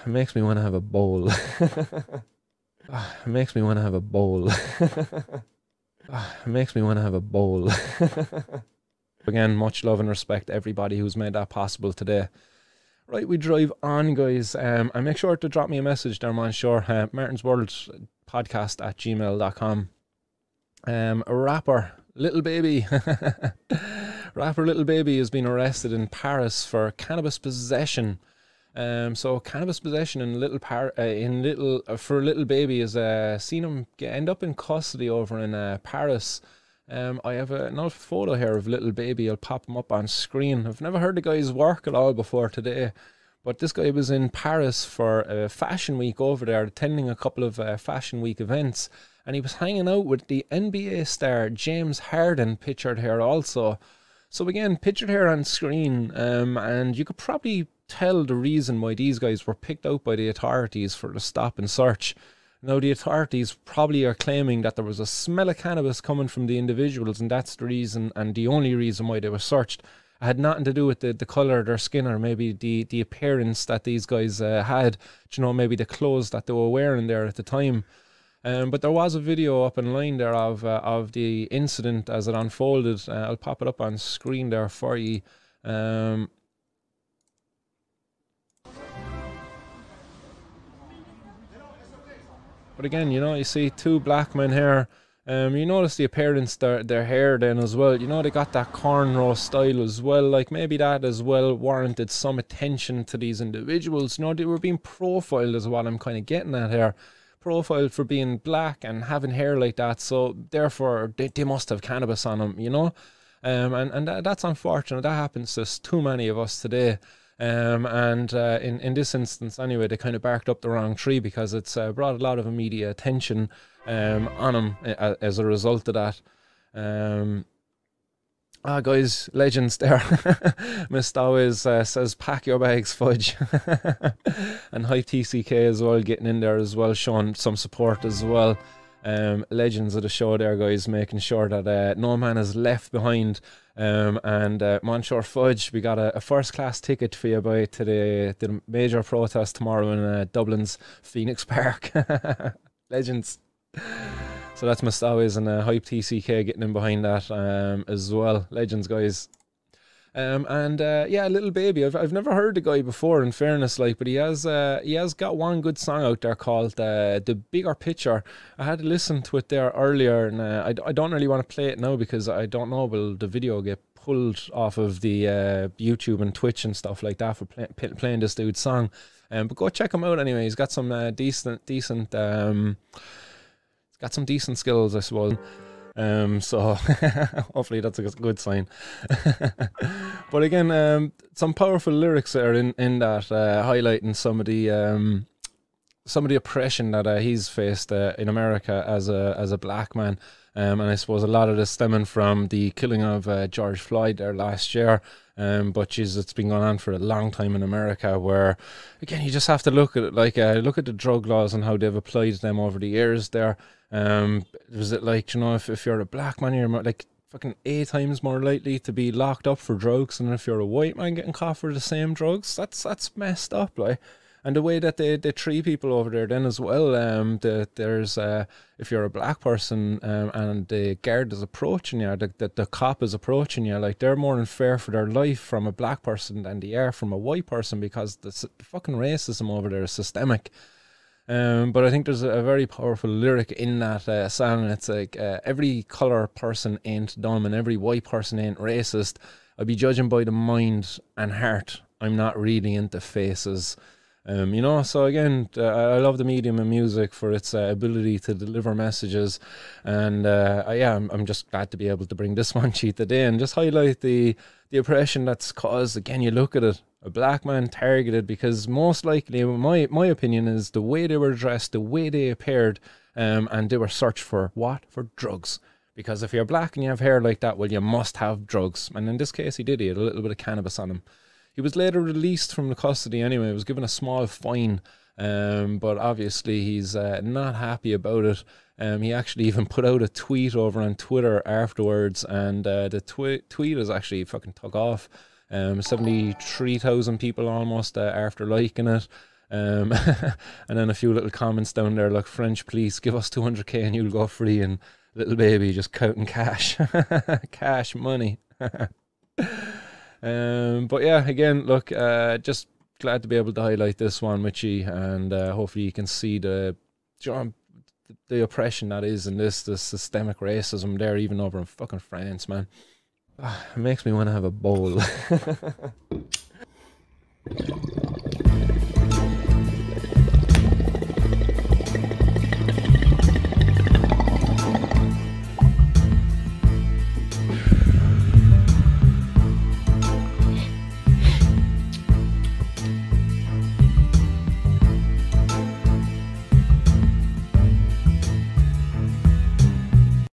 It makes me want to have a bowl. It makes me want to have a bowl. It makes me want to have a bowl. Again, much love and respect to everybody who's made that possible today. Right, we drive on, guys. And make sure to drop me a message there, man. Sure, Martin's World Podcast at gmail.com. A rapper, Little Baby. Rapper Little Baby has been arrested in Paris for cannabis possession. So cannabis possession in for Little Baby is seen him end up in custody over in Paris. I have another photo here of Little Baby. I'll pop him up on screen. I've never heard the guy's work at all before today, but this guy was in Paris for a fashion week over there, attending a couple of fashion week events, and he was hanging out with the NBA star James Harden, pictured here also. So again, pictured here on screen, and you could probably tell the reason why these guys were picked out by the authorities for the stop and search. Now, the authorities probably are claiming that there was a smell of cannabis coming from the individuals, and that's the reason, and the only reason why they were searched. It had nothing to do with the colour of their skin, or maybe the appearance that these guys had, you know, maybe the clothes that they were wearing there at the time. But there was a video up online there of the incident as it unfolded. I'll pop it up on screen there for you. But again, you know, you see two black men here. You notice the appearance, their hair then as well. You know, they got that cornrow style as well. Like, maybe that as well warranted some attention to these individuals. You know, they were being profiled is what I'm kind of getting at here. Profiled for being black and having hair like that. So, therefore, they must have cannabis on them, you know. And that's unfortunate. That happens to too many of us today. In this instance anyway, they kind of barked up the wrong tree, because it's brought a lot of media attention on him as a result of that. Guys, legends there. Missed always says pack your bags, fudge. And Hype TCK as well, getting in there as well, showing some support as well. Legends of the show there, guys, making sure that no man is left behind. Monsieur Fudge, we got a first class ticket for you by to the major protest tomorrow in Dublin's Phoenix Park. Legends. So that's Mustawiz and Hype TCK getting in behind that as well. Legends, guys. Yeah, Little Baby. I've never heard the guy before, in fairness, like, but he has got one good song out there called The Bigger Picture. I had to listen to it there earlier, and I don't really want to play it now, because I don't know, will the video get pulled off of the YouTube and Twitch and stuff like that for playing this dude's song. But go check him out anyway. He's got some decent skills, I suppose. So hopefully that's a good sign. But again, some powerful lyrics there in that, highlighting some of the oppression that he's faced in America as a black man. And I suppose a lot of this stemming from the killing of George Floyd there last year. But geez, it's been going on for a long time in America, where again, you just have to look at it, like look at the drug laws and how they've applied them over the years there. Was it like, you know, if you're a black man, you're like fucking 8 times more likely to be locked up for drugs than if you're a white man getting caught for the same drugs? That's messed up, like. And the way that they treat people over there then as well, there's if you're a black person and the guard is approaching you, the cop is approaching you, like, they're more unfair for their life from a black person than they are from a white person, because the fucking racism over there is systemic. But I think there's a very powerful lyric in that song, and it's like, every colour person ain't dumb and every white person ain't racist. I'll be judging by the mind and heart. I'm not really into faces. You know, so again, I love the medium of music for its ability to deliver messages, and yeah, I'm just glad to be able to bring this one to you today and just highlight the oppression that's caused. Again, you look at it, a black man targeted, because most likely, my opinion is the way they were dressed, the way they appeared, and they were searched for what? For drugs. Because if you're black and you have hair like that, well, you must have drugs. And in this case, he did. He had a little bit of cannabis on him. He was later released from the custody anyway. He was given a small fine, but obviously he's not happy about it. He actually even put out a tweet over on Twitter afterwards, and the tweet is actually fucking took off. 73,000 people almost after liking it. And then a few little comments down there like, French police, give us 200k and you'll go free, and little baby just counting cash. Cash money. But yeah, again, look, just glad to be able to highlight this one with you, and hopefully you can see the oppression that is in this systemic racism there, even over in fucking France, man. It makes me want to have a bowl.